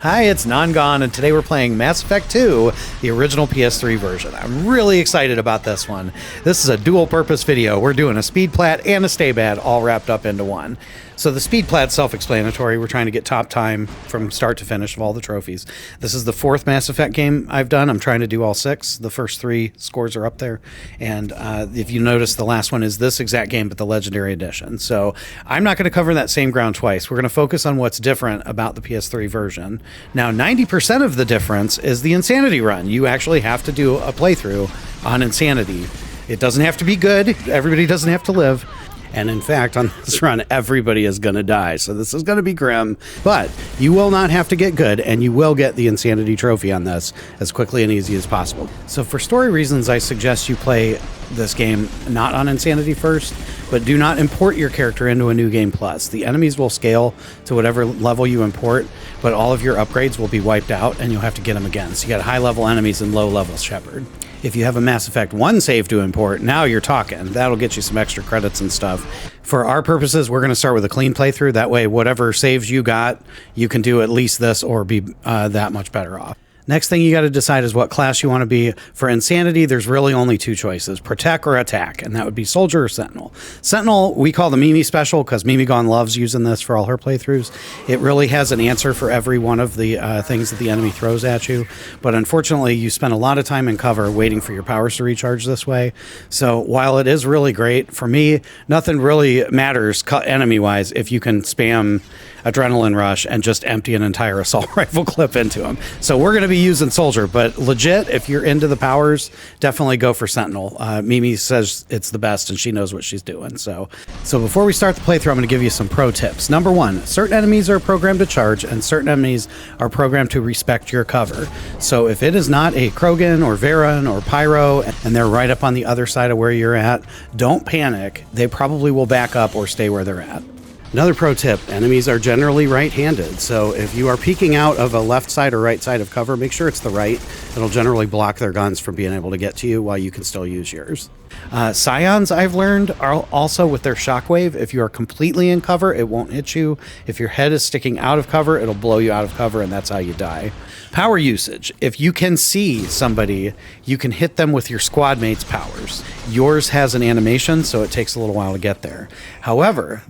Hi, it's Non-Gone, and today we're playing Mass Effect 2, the original PS3 version. I'm really excited about this one. This is a dual-purpose video. We're doing a speed plat and a stay bad all wrapped up into one. So the speed plat's self-explanatory. We're trying to get top time from start to finish of all the trophies. This is the fourth Mass Effect game I've done. I'm trying to do all 6. The first 3 scores are up there. And if you notice, the last one is this exact game, but the Legendary Edition. So I'm not going to cover that same ground twice. We're going to focus on what's different about the PS3 version. Now, 90% of the difference is the Insanity run. You actually have to do a playthrough on Insanity. It doesn't have to be good. Everybody doesn't have to live. And in fact, on this run, everybody is going to die. So this is going to be grim. But you will not have to get good, and you will get the Insanity trophy on this as quickly and easy as possible. So for story reasons, I suggest you play this game not on Insanity first, but do not import your character into a New Game Plus. The enemies will scale to whatever level you import, but all of your upgrades will be wiped out, and you'll have to get them again. So you got high-level enemies and low-level Shepard. If you have a Mass Effect 1 save to import, now you're talking. That'll get you some extra credits and stuff. For our purposes, we're going to start with a clean playthrough. That way, whatever saves you got, you can do at least this or be that much better off. Next thing you got to decide is what class you want to be. For Insanity, there's really only 2 choices, Protect or Attack, and that would be Soldier or Sentinel. Sentinel, we call the Mimi special because Mimi Gone loves using this for all her playthroughs. It really has an answer for every one of the things that the enemy throws at you, but unfortunately, you spend a lot of time in cover waiting for your powers to recharge this way. So while it is really great, for me, nothing really matters enemy-wise if you can spam Adrenaline Rush and just empty an entire assault rifle clip into them. So we're going to be using Soldier, but legit, if you're into the powers, definitely go for Sentinel. Mimi says it's the best and she knows what she's doing. So before we start the playthrough, I'm going to give you some pro tips. Number 1, certain enemies are programmed to charge and certain enemies are programmed to respect your cover. So if it is not a Krogan or Varen or Pyro and they're right up on the other side of where you're at, don't panic. They probably will back up or stay where they're at. Another pro tip, enemies are generally right-handed, so if you are peeking out of a left side or right side of cover, make sure it's the right. It'll generally block their guns from being able to get to you while you can still use yours. Scions, I've learned, are also with their shockwave. If you are completely in cover, it won't hit you. If your head is sticking out of cover, it'll blow you out of cover, and that's how you die. Power usage. If you can see somebody, you can hit them with your squad mate's powers. Yours has an animation, so it takes a little while to get there. However,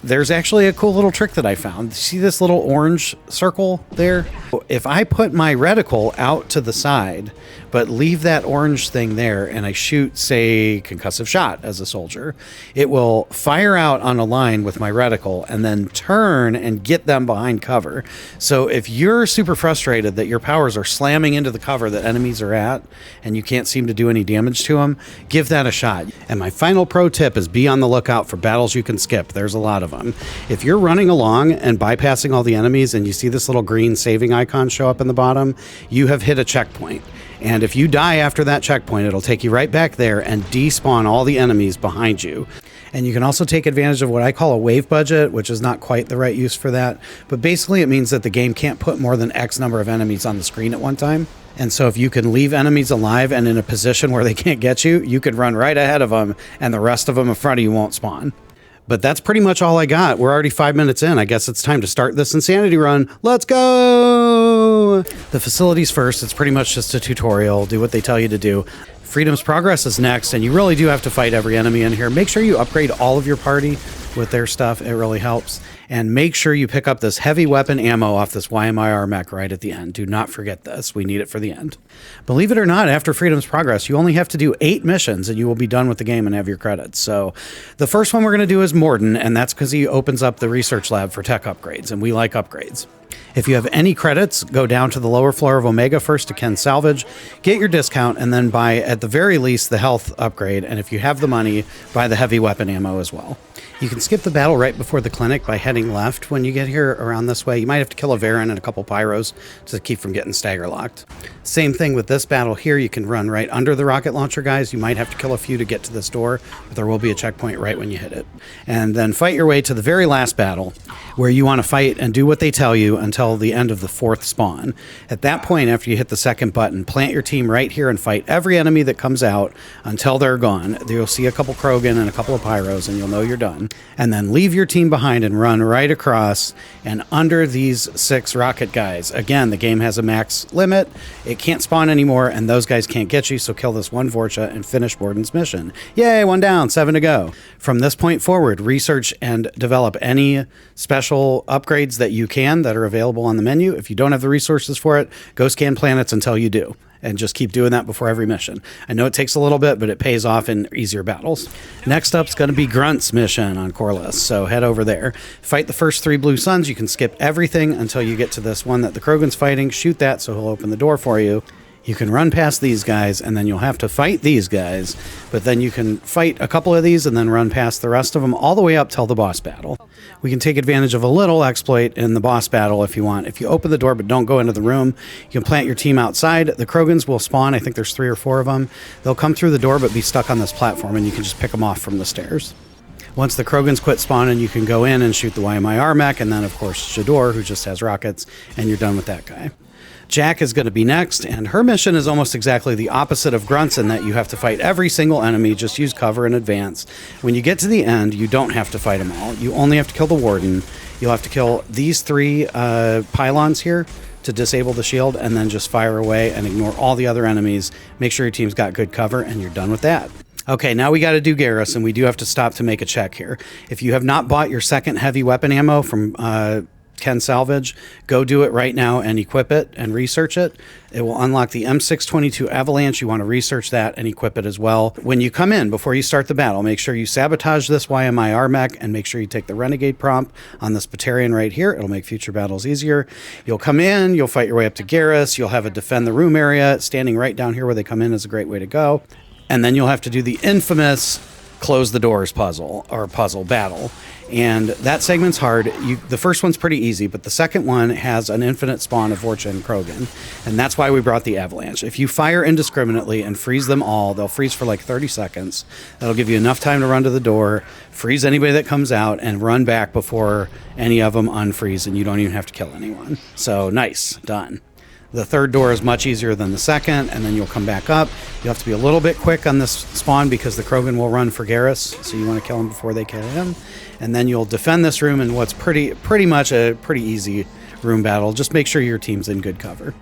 there's actually a cool little trick that I found. See this little orange circle there? If I put my reticle out to the side, but leave that orange thing there, and I shoot, say, concussive shot as a soldier, it will fire out on a line with my reticle and then turn and get them behind cover. So if you're super frustrated that your powers are slamming into the cover that enemies are at and you can't seem to do any damage to them, give that a shot. And my final pro tip is be on the lookout for battles you can skip. There's a lot of them. If you're running along and bypassing all the enemies and you see this little green saving icon show up in the bottom, you have hit a checkpoint. And if you die after that checkpoint, it'll take you right back there and despawn all the enemies behind you. And you can also take advantage of what I call a wave budget, which is not quite the right use for that. But basically it means that the game can't put more than X number of enemies on the screen at one time. And so if you can leave enemies alive and in a position where they can't get you, you can run right ahead of them and the rest of them in front of you won't spawn. But that's pretty much all I got. We're already 5 minutes in. I guess it's time to start this Insanity run. Let's go! The facilities first. It's pretty much just a tutorial. Do what they tell you to do. Freedom's Progress is next, and you really do have to fight every enemy in here. Make sure you upgrade all of your party with their stuff. It really helps. And make sure you pick up this heavy weapon ammo off this YMIR mech right at the end. Do not forget this. We need it for the end. Believe it or not, after Freedom's Progress, you only have to do 8 missions and you will be done with the game and have your credits. So the first one we're going to do is Morden, and that's because he opens up the research lab for tech upgrades, and we like upgrades. If you have any credits, go down to the lower floor of Omega first to Ken Salvage, get your discount, and then buy, at the very least, the health upgrade, and if you have the money, buy the heavy weapon ammo as well. You can skip the battle right before the clinic by heading left when you get here around this way. You might have to kill a Varen and a couple Pyros to keep from getting stagger locked. Same thing with this battle here. You can run right under the rocket launcher guys. You might have to kill a few to get to this door, but there will be a checkpoint right when you hit it. And then fight your way to the very last battle where you want to fight and do what they tell you until until the end of the 4th spawn. At that point, after you hit the 2nd button, plant your team right here and fight every enemy that comes out until they're gone. You'll see a couple Krogan and a couple of Pyros, and you'll know you're done. And then leave your team behind and run right across and under these 6 rocket guys. Again, the game has a max limit. It can't spawn anymore, and those guys can't get you, so kill this one Vorcha and finish Borden's mission. Yay, 1 down, 7 to go. From this point forward, research and develop any special upgrades that you can that are available on the menu. If you don't have the resources for it, go scan planets until you do. And just keep doing that before every mission. I know it takes a little bit, but it pays off in easier battles. Next up's going to be Grunt's mission on Corliss, so head over there. Fight the first 3 blue suns. You can skip everything until you get to this one that the Krogan's fighting. Shoot that so he'll open the door for you. You can run past these guys, and then you'll have to fight these guys, but then you can fight a couple of these and then run past the rest of them all the way up till the boss battle. We can take advantage of a little exploit in the boss battle if you want. If you open the door but don't go into the room, you can plant your team outside. The Krogans will spawn. I think there's 3 or 4 of them. They'll come through the door but be stuck on this platform, and you can just pick them off from the stairs. Once the Krogans quit spawning, you can go in and shoot the YMIR mech, and then, of course, Shador, who just has rockets, and you're done with that guy. Jack is going to be next, and her mission is almost exactly the opposite of Grunt's in that you have to fight every single enemy, just use cover in advance. When you get to the end, you don't have to fight them all. You only have to kill the Warden. You'll have to kill these 3 pylons here to disable the shield, and then just fire away and ignore all the other enemies. Make sure your team's got good cover, and you're done with that. Okay, now we got to do Garrus, and we do have to stop to make a check here. If you have not bought your 2nd heavy weapon ammo from Ken Salvage, go do it right now and equip it and research it. It will unlock the M622 Avalanche. You want to research that and equip it as well. When you come in, before you start the battle, make sure you sabotage this YMIR mech and make sure you take the Renegade prompt on this Batarian right here. It'll make future battles easier. You'll come in, you'll fight your way up to Garrus. You'll have a defend the room area. Standing right down here where they come in is a great way to go. And then you'll have to do the infamous close the doors puzzle battle. And that segment's hard. The first one's pretty easy, but the second one has an infinite spawn of Vorcha and Krogan. And that's why we brought the Avalanche. If you fire indiscriminately and freeze them all, they'll freeze for like 30 seconds. That'll give you enough time to run to the door, freeze anybody that comes out, and run back before any of them unfreeze, and you don't even have to kill anyone. So nice, done. The third door is much easier than the second, and then you'll come back up. You'll have to be a little bit quick on this spawn because the Krogan will run for Garrus, so you want to kill him before they kill him. And then you'll defend this room in what's pretty much a pretty easy room battle. Just make sure your team's in good cover.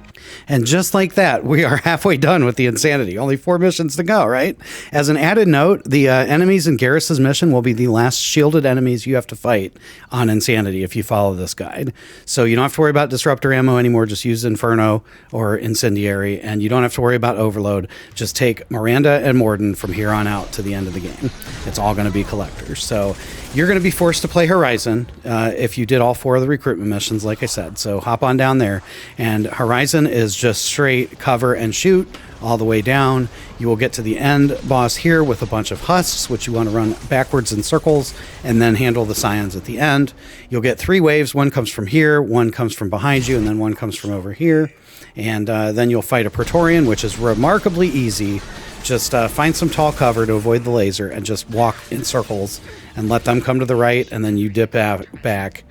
And just like that, we are halfway done with the Insanity. Only 4 missions to go, right? As an added note, the enemies in Garrus's mission will be the last shielded enemies you have to fight on Insanity if you follow this guide. So you don't have to worry about Disruptor ammo anymore. Just use Inferno or Incendiary, and you don't have to worry about Overload. Just take Miranda and Morden from here on out to the end of the game. It's all going to be collectors. So you're going to be forced to play Horizon if you did all 4 of the recruitment missions, like I said. So hop on down there, and Horizon is just straight cover and shoot all the way down. You will get to the end boss here with a bunch of husks, which you want to run backwards in circles and then handle the scions at the end. You'll get 3 waves. One comes from here, one comes from behind you, and then one comes from over here. And then you'll fight a Praetorian, which is remarkably easy. Just find some tall cover to avoid the laser and just walk in circles and let them come to the right, and then you dip back,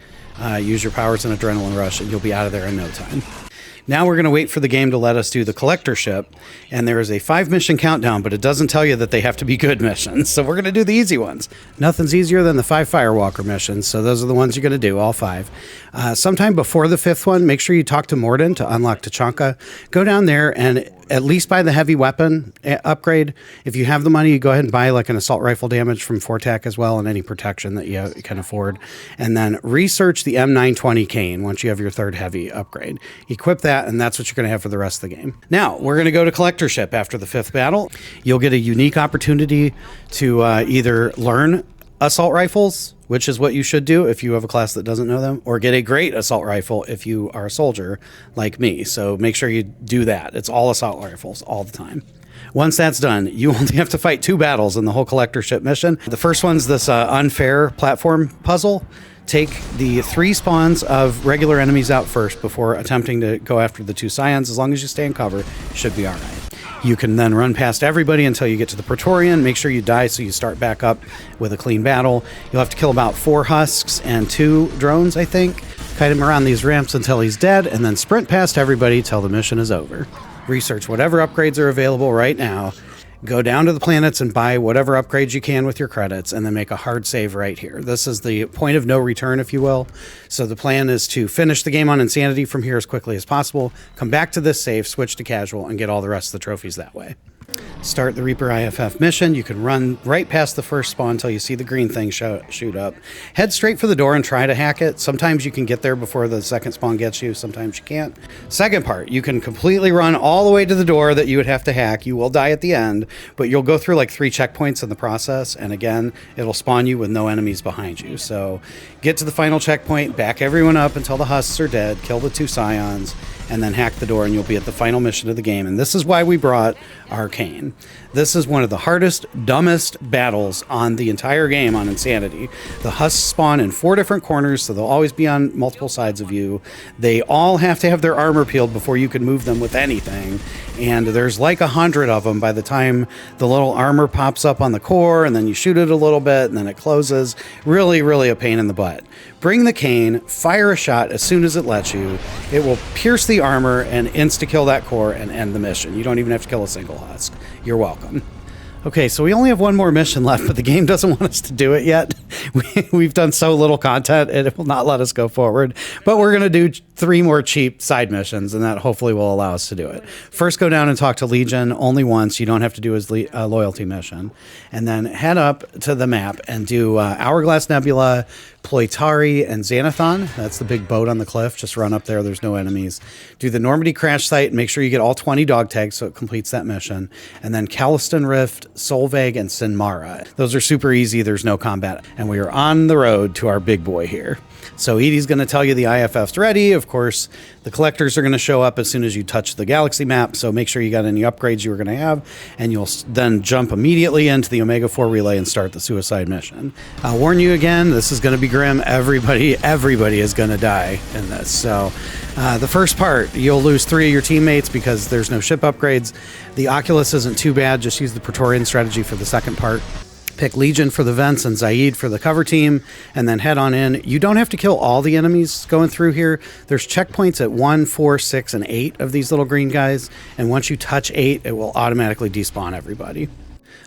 use your powers and Adrenaline Rush, and you'll be out of there in no time. Now we're going to wait for the game to let us do the collector ship, and there is a 5 mission countdown, but it doesn't tell you that they have to be good missions, so we're going to do the easy ones. Nothing's easier than the 5 Firewalker missions, so those are the ones you're going to do, all 5. Sometime before the 5th one, make sure you talk to Morden to unlock Tachanka. Go down there and at least buy the heavy weapon upgrade. If you have the money, you go ahead and buy like an assault rifle damage from Fortac as well, and any protection that you can afford. And then research the M920 Cane once you have your 3rd heavy upgrade. Equip that, and that's what you're going to have for the rest of the game. Now, we're going to go to Collector Ship after the 5th battle. You'll get a unique opportunity to either learn assault rifles, which is what you should do if you have a class that doesn't know them, or get a great assault rifle if you are a soldier like me. So make sure you do that. It's all assault rifles all the time. Once that's done, you only have to fight 2 battles in the whole collector ship mission. The first one's this unfair platform puzzle. Take the 3 spawns of regular enemies out first before attempting to go after the 2 scions. As long as you stay in cover, you should be all right. You can then run past everybody until you get to the Praetorian. Make sure you die so you start back up with a clean battle. You'll have to kill about 4 husks and 2 drones, I think. Kite him around these ramps until he's dead, and then sprint past everybody till the mission is over. Research whatever upgrades are available right now. Go down to the planets and buy whatever upgrades you can with your credits, and then make a hard save right here. This is the point of no return, if you will. So the plan is to finish the game on Insanity from here as quickly as possible, come back to this save, switch to casual, and get all the rest of the trophies that way. Start the Reaper IFF mission. You can run right past the first spawn until you see the green thing shoot up. Head straight for the door and try to hack it. Sometimes you can get there before the second spawn gets you. Sometimes you can't. Second part, you can completely run all the way to the door that you would have to hack. You will die at the end, but you'll go through like 3 checkpoints in the process. And again, it'll spawn you with no enemies behind you. So get to the final checkpoint, back everyone up until the husks are dead, kill the 2 scions, and then hack the door, and you'll be at the final mission of the game. And this is why we brought Arcane. This is one of the hardest, dumbest battles on the entire game on Insanity. The husks spawn in 4 different corners, so they'll always be on multiple sides of you. They all have to have their armor peeled before you can move them with anything. And there's like 100 of them by the time the little armor pops up on the core, and then you shoot it a little bit, and then it closes. Really, really a pain in the butt. Bring the cane, fire a shot as soon as it lets you. It will pierce the armor and insta-kill that core and end the mission. You don't even have to kill a single husk. You're welcome. Okay, so we only have one more mission left, but the game doesn't want us to do it yet. We've done so little content, it will not let us go forward. But we're going to do 3 more cheap side missions, and that hopefully will allow us to do it. First, go down and talk to Legion only once. You don't have to do his loyalty mission. And then head up to the map and do Hourglass Nebula, Ploitari, and Xanathon. That's the big boat on the cliff. Just run up there. There's no enemies. Do the Normandy crash site and make sure you get all 20 dog tags so it completes that mission. And then Caliston Rift, Solveig, and Sinmara. Those are super easy. There's no combat. And we are on the road to our big boy here. So Edie's going to tell you the IFF's ready. Of course, the collectors are going to show up as soon as you touch the galaxy map. So make sure you got any upgrades you were going to have. And you'll then jump immediately into the Omega 4 relay and start the suicide mission. I'll warn you again, this is going to be grim. Everybody is going to die in this. So the first part, you'll lose 3 of your teammates because there's no ship upgrades. The Oculus isn't too bad. Just use the Praetorian strategy for the second part. Pick Legion for the vents and Zaid for the cover team, and then head on in. You don't have to kill all the enemies going through here. There's checkpoints at 1, 4, 6, and 8 of these little green guys, and once you touch 8, it will automatically despawn everybody.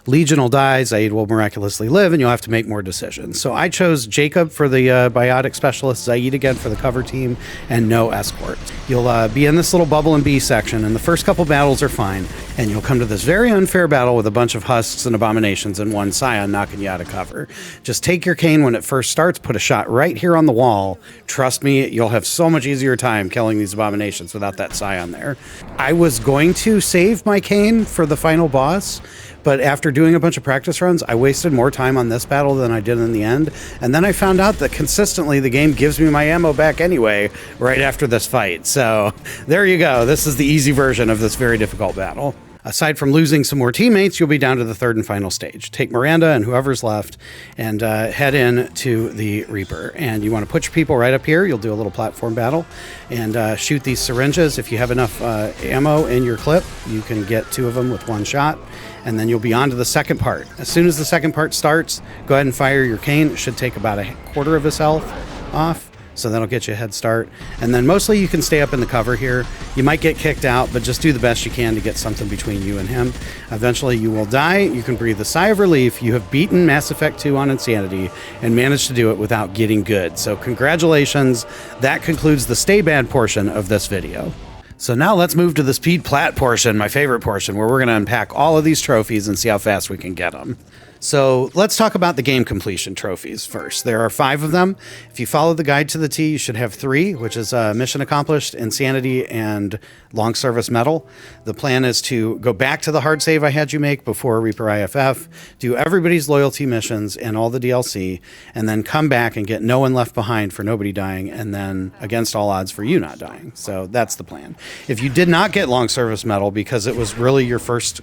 Legion will die, Zaid will miraculously live, and you'll have to make more decisions. So I chose Jacob for the biotic specialist, Zaid again for the cover team, and no escort. You'll be in this little bubble and B section, and the first couple battles are fine, and you'll come to this very unfair battle with a bunch of husks and abominations and 1 scion knocking you out of cover. Just take your cane when it first starts, put a shot right here on the wall. Trust me, you'll have so much easier time killing these abominations without that scion there. I was going to save my cane for the final boss, but after doing a bunch of practice runs, I wasted more time on this battle than I did in the end. And then I found out that consistently the game gives me my ammo back anyway right after this fight. So there you go. This is the easy version of this very difficult battle. Aside from losing some more teammates, you'll be down to the 3rd and final stage. Take Miranda and whoever's left and head in to the Reaper. And you want to put your people right up here. You'll do a little platform battle and shoot these syringes. If you have enough ammo in your clip, you can get 2 of them with 1 shot. And then you'll be on to the second part. As soon as the second part starts, go ahead and fire your cane. It should take about a quarter of his health off. So that'll get you a head start. And then mostly you can stay up in the cover here. You might get kicked out, but just do the best you can to get something between you and him. Eventually you will die. You can breathe a sigh of relief. You have beaten Mass Effect 2 on Insanity and managed to do it without getting good. So congratulations. That concludes the stay bad portion of this video. So now let's move to the speed plat portion, my favorite portion, where we're going to unpack all of these trophies and see how fast we can get them. So let's talk about the game completion trophies first. There are 5 of them. If you follow the guide to the T, you should have 3, which is Mission Accomplished, Insanity, and Long Service Medal. The plan is to go back to the hard save I had you make before Reaper IFF, do everybody's loyalty missions and all the DLC, and then come back and get no one left behind for nobody dying, and then against all odds for you not dying. So that's the plan. If you did not get Long Service Medal because it was really your first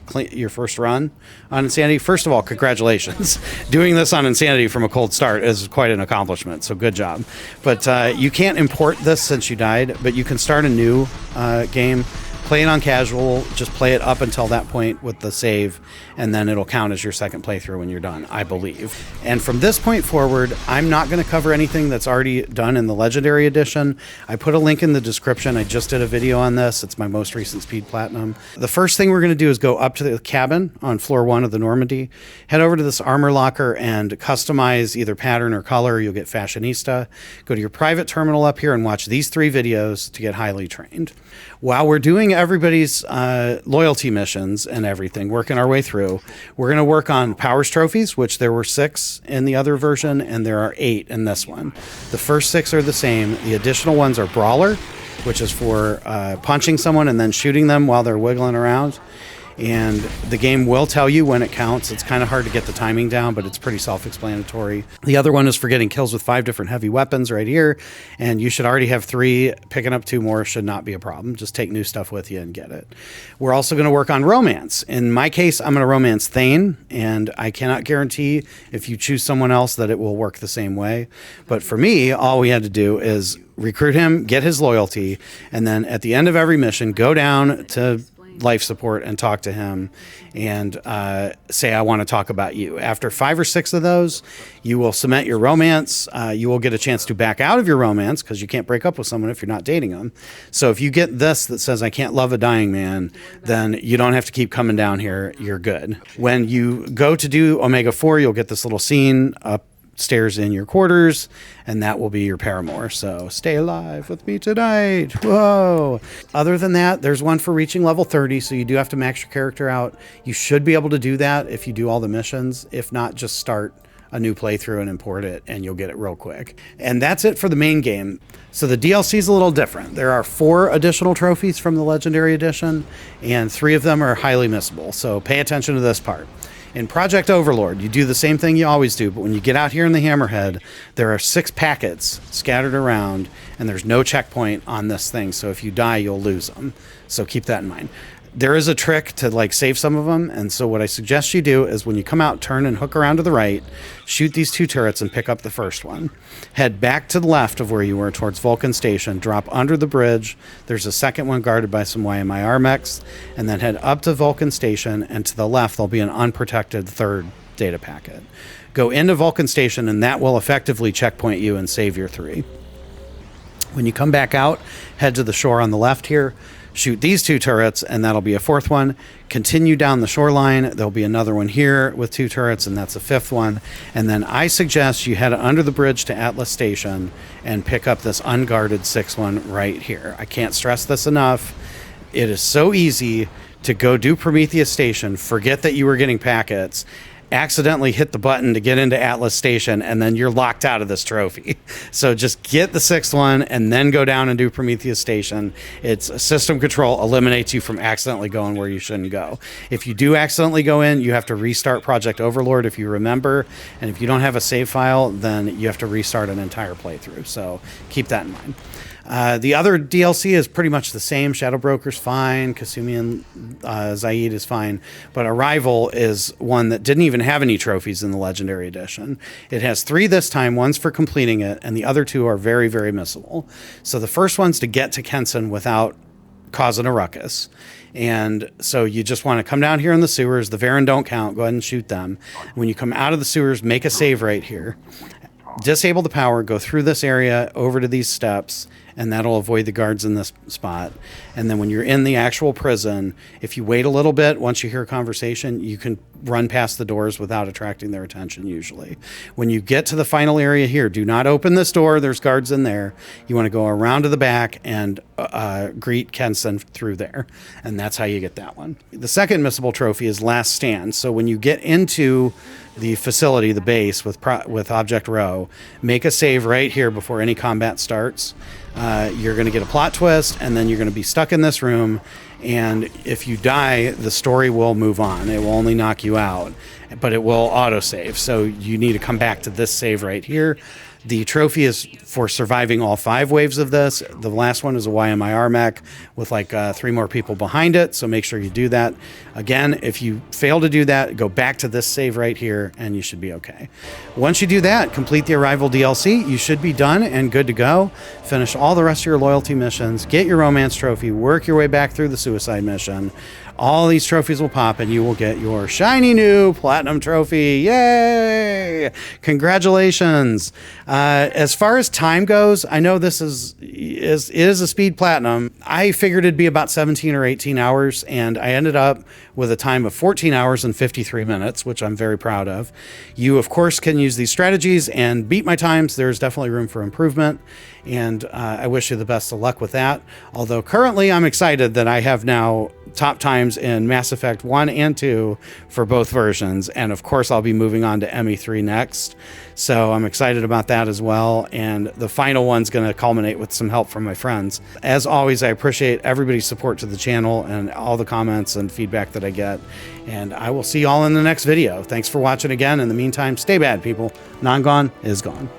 run on Insanity, first of all, congratulations. Doing this on Insanity from a cold start is quite an accomplishment, so good job. But you can't import this since you died, but you can start a new game play it on casual, just play it up until that point with the save, and then it'll count as your second playthrough when you're done, I believe. And from this point forward, I'm not going to cover anything that's already done in the Legendary Edition. I put a link in the description. I just did a video on this. It's my most recent Speed Platinum. The first thing we're going to do is go up to the cabin on floor 1 of the Normandy, head over to this armor locker and customize either pattern or color. You'll get Fashionista. Go to your private terminal up here and watch these 3 videos to get highly trained. While we're doing everybody's loyalty missions and everything, working our way through, we're going to work on Powers Trophies, which there were 6 in the other version, and there are 8 in this one. The first 6 are the same. The additional ones are Brawler, which is for punching someone and then shooting them while they're wiggling around. And the game will tell you when it counts. It's kind of hard to get the timing down, but it's pretty self-explanatory. The other one is for getting kills with 5 different heavy weapons right here, and you should already have 3. Picking up 2 more should not be a problem. Just take new stuff with you and get it. We're also going to work on romance. In my case, I'm going to romance Thane, and I cannot guarantee if you choose someone else that it will work the same way. But for me, all we had to do is recruit him, get his loyalty, and then at the end of every mission, go down to life support and talk to him and say, I want to talk about you. After 5 or 6 of those, you will cement your romance. You will get a chance to back out of your romance because you can't break up with someone if you're not dating them. So if you get this that says, I can't love a dying man, then you don't have to keep coming down here. You're good. When you go to do Omega 4, you'll get this little scene upstairs in your quarters, and that will be your paramour. So stay alive with me tonight. Whoa. Other than that, there's one for reaching level 30, so you do have to max your character out. You should be able to do that if you do all the missions. If not, just start a new playthrough and import it, and you'll get it real quick. And that's it for the main game. So the DLC is a little different. There are 4 additional trophies from the Legendary Edition, and 3 of them are highly missable. So pay attention to this part. In Project Overlord, you do the same thing you always do, but when you get out here in the Hammerhead, there are 6 packets scattered around, and there's no checkpoint on this thing, so if you die, you'll lose them. So keep that in mind. There is a trick to like save some of them, and so what I suggest you do is when you come out, turn and hook around to the right, shoot these 2 turrets and pick up the first one. Head back to the left of where you were towards Vulcan Station, drop under the bridge. There's a second one guarded by some YMIR mechs, and then head up to Vulcan Station, and to the left there'll be an unprotected 3rd data packet. Go into Vulcan Station, and that will effectively checkpoint you and save your 3. When you come back out, head to the shore on the left here, shoot these 2 turrets, and that'll be a 4th one. Continue down the shoreline. There'll be another one here with 2 turrets, and that's a 5th one. And then I suggest you head under the bridge to Atlas Station and pick up this unguarded 6th one right here. I can't stress this enough. It is so easy to go do Prometheus Station, forget that you were getting packets, accidentally hit the button to get into Atlas Station, and then you're locked out of this trophy. So just get the 6th one and then go down and do Prometheus Station. It's system control eliminates you from accidentally going where you shouldn't go. If you do accidentally go in, you have to restart Project Overlord if you remember, and if you don't have a save file, then you have to restart an entire playthrough. So keep that in mind. The other DLC is pretty much the same. Shadow Broker's fine. Kasumian Zaid is fine. But Arrival is one that didn't even have any trophies in the Legendary Edition. It has 3 this time. One's for completing it, and the other 2 are very, very missable. So the first one's to get to Kenson without causing a ruckus. And so you just want to come down here in the sewers. The Varen don't count. Go ahead and shoot them. When you come out of the sewers, make a save right here. Disable the power, go through this area, over to these steps, and that'll avoid the guards in this spot. And then when you're in the actual prison, if you wait a little bit, once you hear a conversation, you can run past the doors without attracting their attention usually. When you get to the final area here, do not open this door. There's guards in there. You want to go around to the back and greet Kenson through there. And that's how you get that one. The second missable trophy is Last Stand. So when you get into the facility, the base with Object Row, make a save right here before any combat starts. You're going to get a plot twist, and then you're going to be stuck in this room, and if you die, the story will move on. It will only knock you out, but it will autosave, so you need to come back to this save right here. The trophy is for surviving all 5 waves of this. The last one is a YMIR mech with like 3 more people behind it, so make sure you do that. Again, if you fail to do that, go back to this save right here, and you should be okay. Once you do that, complete the Arrival DLC, you should be done and good to go. Finish all the rest of your loyalty missions, get your romance trophy, work your way back through the suicide mission, all these trophies will pop and you will get your shiny new platinum trophy. Yay! Congratulations. As far as time goes, I know this is a speed platinum. I figured it'd be about 17 or 18 hours, and I ended up with a time of 14 hours and 53 minutes, which I'm very proud of. You, of course, can use these strategies and beat my times. There's definitely room for improvement, and I wish you the best of luck with that. Although currently I'm excited that I have now top times in Mass Effect 1 and 2 for both versions, and of course I'll be moving on to ME3 next, so I'm excited about that as well, and the final one's going to culminate with some help from my friends. As always, I appreciate everybody's support to the channel and all the comments and feedback that I get, and I will see y'all in the next video. Thanks for watching again. In the meantime, stay bad, people. Non-gone is gone.